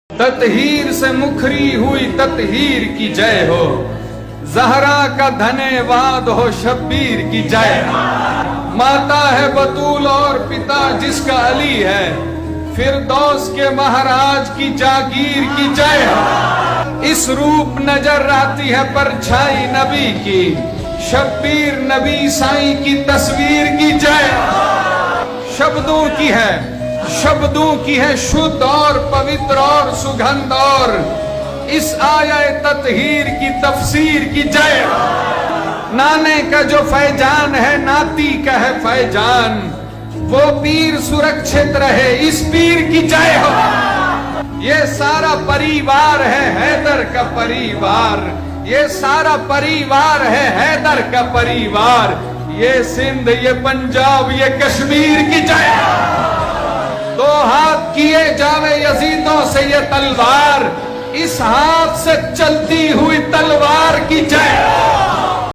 ततहीर से मुखरी हुई ततहीर की जय हो, जहरा का धन्यवाद हो शब्बीर की जय। माता है बतूल और पिता जिसका अली है, फिरदौस के महाराज की जागीर की जय। इस रूप नजर आती है परछाई नबी की, शब्बीर नबी साईं की तस्वीर की जय। शब्दों की है, शब्दों की है शुद्ध और पवित्र और सुगंध, और इस आया ततहीर की तफसीर की जय। नाने का जो फैजान है नाती का है फैजान, वो पीर सुरक्षित रहे इस पीर की जय हो। ये सारा परिवार है हैदर का परिवार, ये सारा परिवार है हैदर का परिवार। ये सिंध, ये पंजाब, ये कश्मीर की जय। दो हाथ किए जावे यजीदों से ये तलवार, इस हाथ से चलती हुई तलवार